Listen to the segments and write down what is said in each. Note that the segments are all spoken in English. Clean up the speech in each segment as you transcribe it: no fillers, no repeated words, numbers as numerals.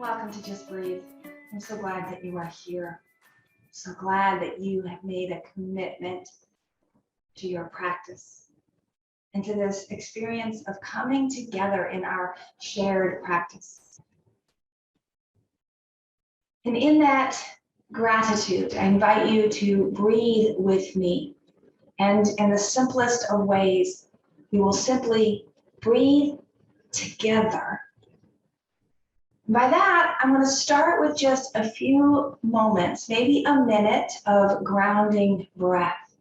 Welcome to Just Breathe. I'm so glad that you are here. So glad that you have made a commitment to your practice and to this experience of coming together in our shared practice. And in that gratitude, I invite you to breathe with me. And in the simplest of ways, we will simply breathe together. By that, I'm going to start with just a few moments, maybe a minute of grounding breath.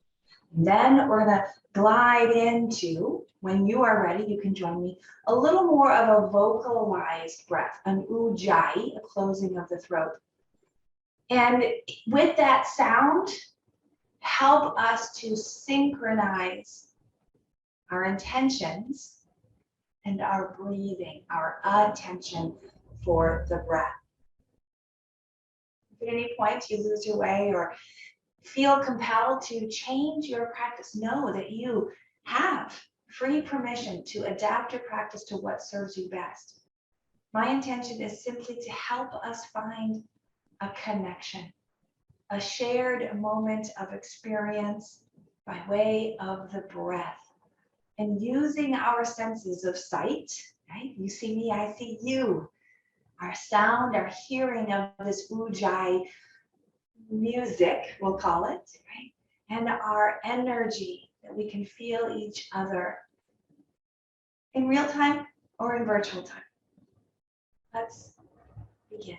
Then we're going to glide into, when you are ready, you can join me, a little more of a vocalized breath, an ujjayi, a closing of the throat. And with that sound, help us to synchronize our intentions and our breathing, our attention for the breath. If at any point you lose your way or feel compelled to change your practice, know that you have free permission to adapt your practice to what serves you best. My intention is simply to help us find a connection, a shared moment of experience by way of the breath, and using our senses of sight, right? You see me, I see you. Our sound, our hearing of this ujjayi music, we'll call it, right? And our energy, that we can feel each other in real time or in virtual time. Let's begin.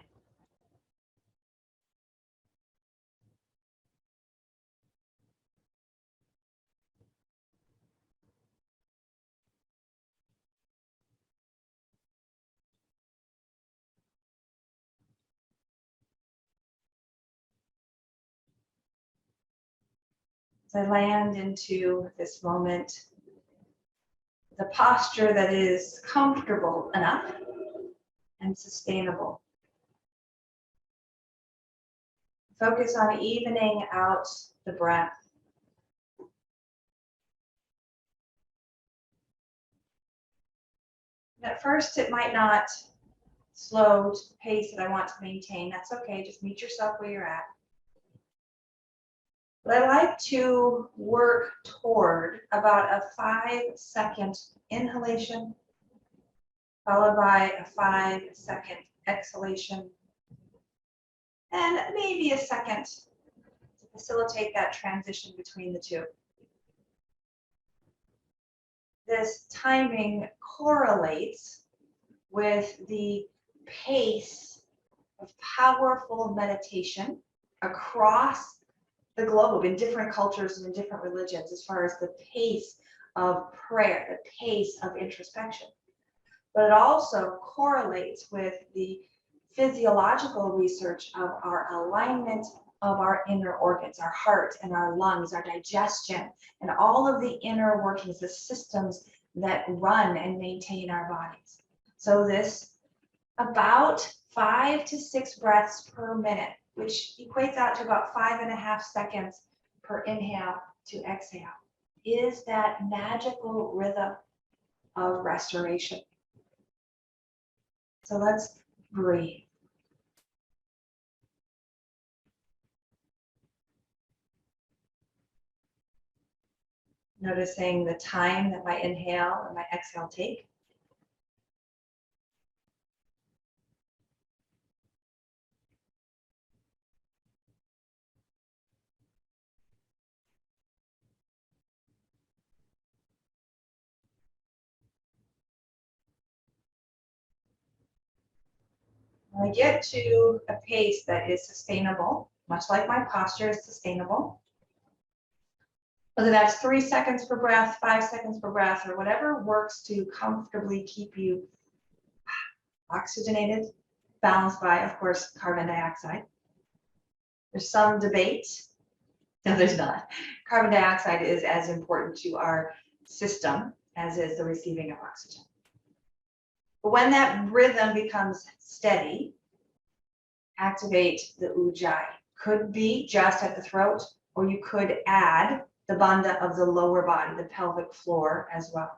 As I land into this moment, the posture that is comfortable enough and sustainable. Focus on evening out the breath. And at first, it might not slow to the pace that I want to maintain. That's okay, just meet yourself where you're at. But I like to work toward about a 5-second inhalation, followed by a 5-second exhalation, and maybe a second to facilitate that transition between the two. This timing correlates with the pace of powerful meditation across the globe in different cultures and in different religions as far as the pace of prayer, the pace of introspection. But it also correlates with the physiological research of our alignment of our inner organs, our heart and our lungs, our digestion, and all of the inner workings, the systems that run and maintain our bodies. So this about 5 to 6 breaths per minute, which equates out to about 5.5 seconds per inhale to exhale, is that magical rhythm of restoration. So let's breathe. Noticing the time that my inhale and my exhale take. When I get to a pace that is sustainable, much like my posture is sustainable, whether that's 3 seconds per breath, 5 seconds per breath, or whatever works to comfortably keep you oxygenated, balanced by, of course, carbon dioxide. There's some debate. No, there's not. Carbon dioxide is as important to our system as is the receiving of oxygen. But when that rhythm becomes steady, activate the ujjayi. Could be just at the throat, or you could add the bandha of the lower body, the pelvic floor as well.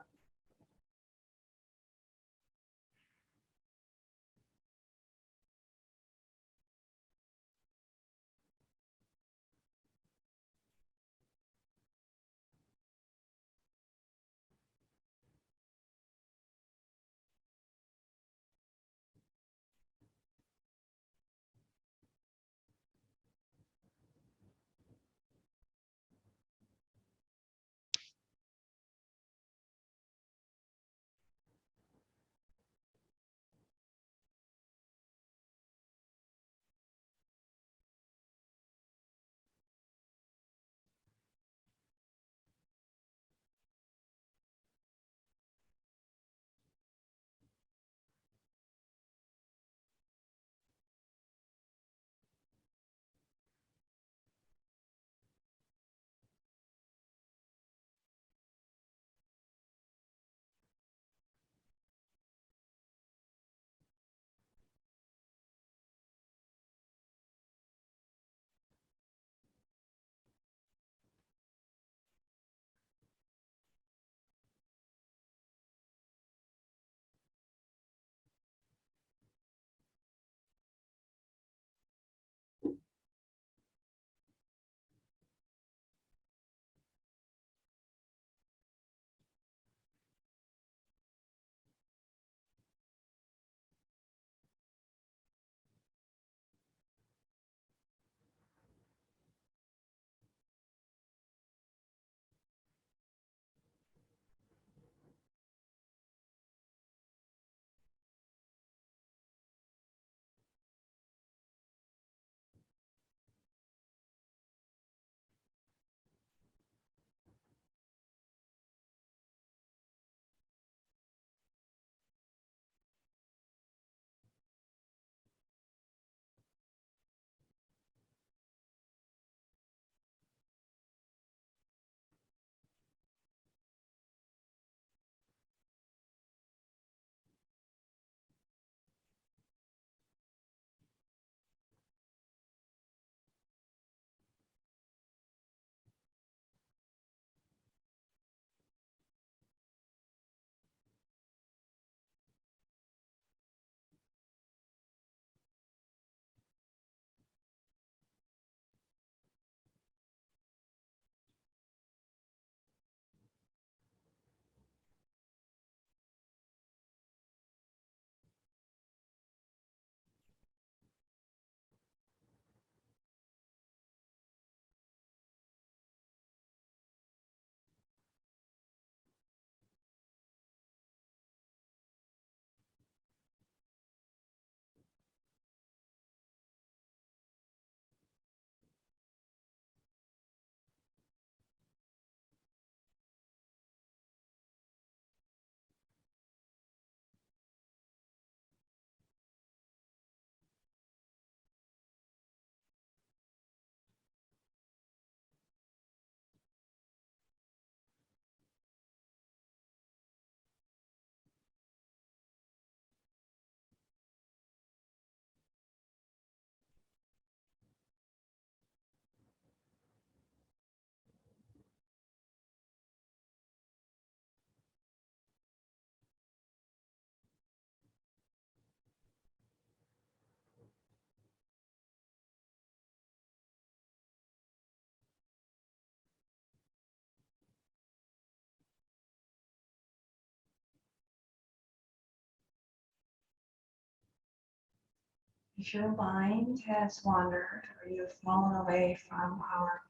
If your mind has wandered or you've fallen away from our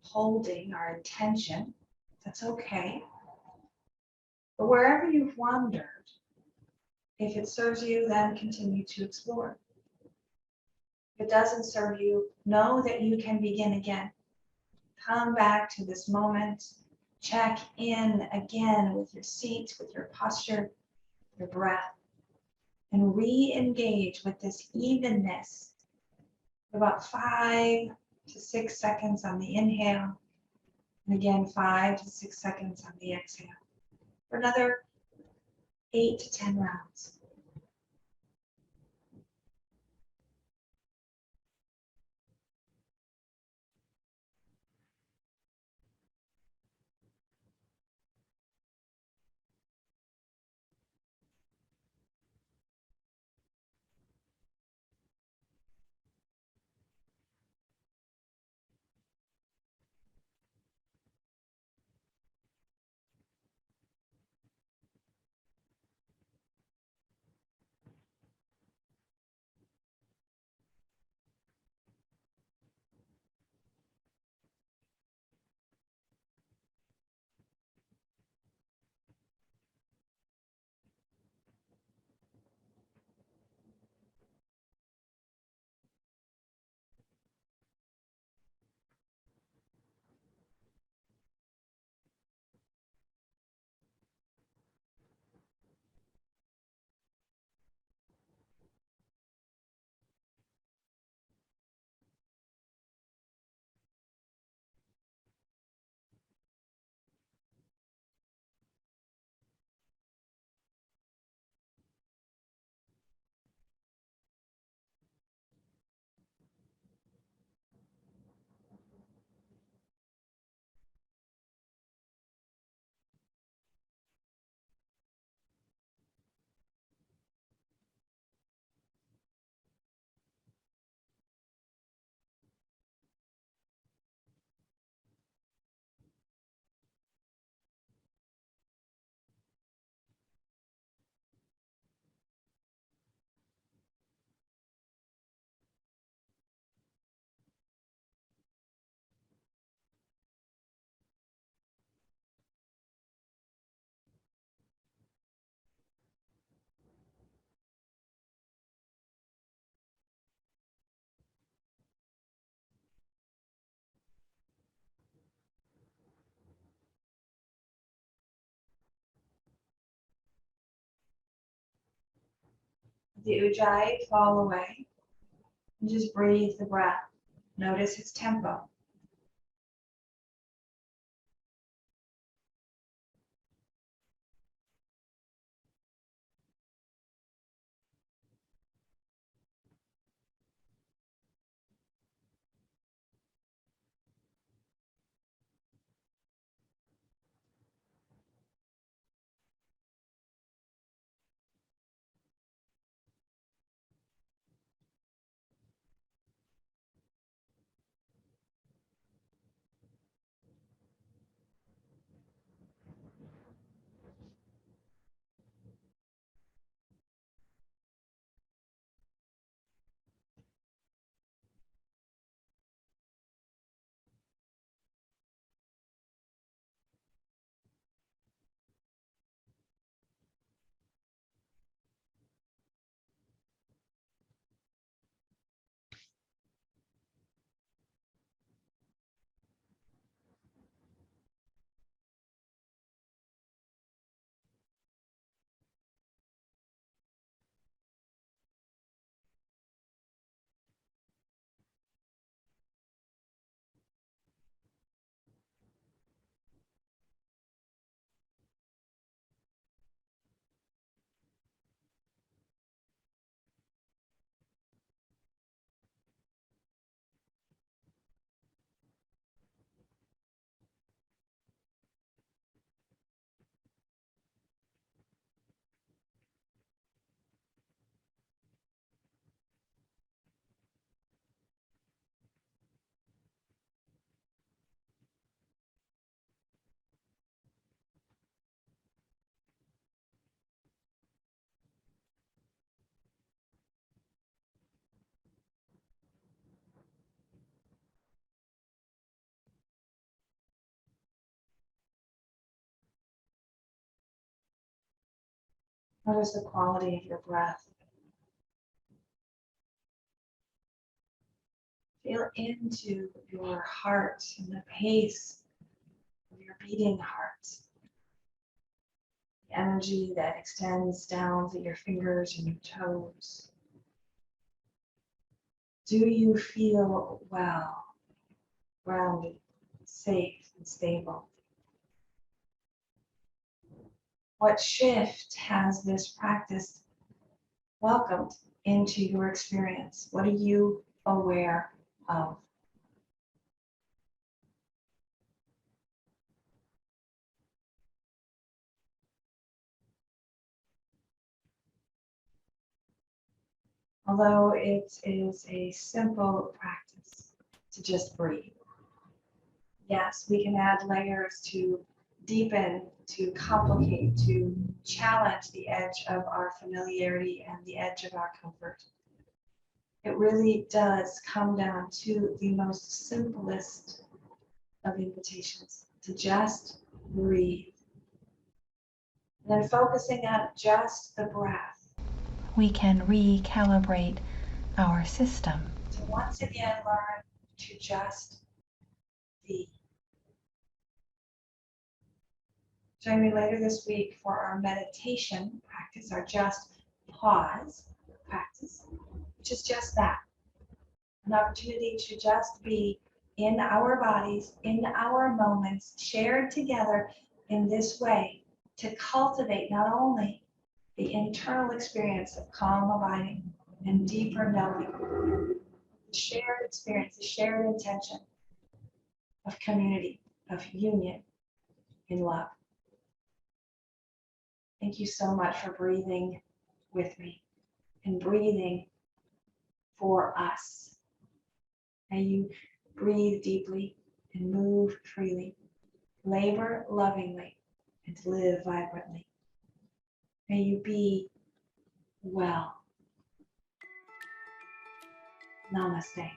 holding, our intention, that's okay. But wherever you've wandered, if it serves you, then continue to explore. If it doesn't serve you, know that you can begin again. Come back to this moment. Check in again with your seat, with your posture, your breath, and re-engage with this evenness. About 5 to 6 seconds on the inhale, and again 5 to 6 seconds on the exhale. For another 8 to 10 rounds. The ujjayi fall away, and just breathe the breath. Notice its tempo. What is the quality of your breath? Feel into your heart and the pace of your beating heart. The energy that extends down to your fingers and your toes. Do you feel well, grounded, safe, and stable? What shift has this practice welcomed into your experience? What are you aware of? Although it is a simple practice to just breathe. Yes, we can add layers to deepen, to complicate, to challenge the edge of our familiarity and the edge of our comfort. It really does come down to the most simplest of invitations, to just breathe. And then focusing on just the breath, we can recalibrate our system to once again learn to just be. Join me later this week for our meditation practice, our just pause practice, which is just that, an opportunity to just be in our bodies, in our moments, shared together in this way, to cultivate not only the internal experience of calm abiding and deeper knowing, the shared experience, the shared intention of community, of union in love. Thank you so much for breathing with me and breathing for us. May you breathe deeply and move freely, labor lovingly, and live vibrantly. May you be well. Namaste.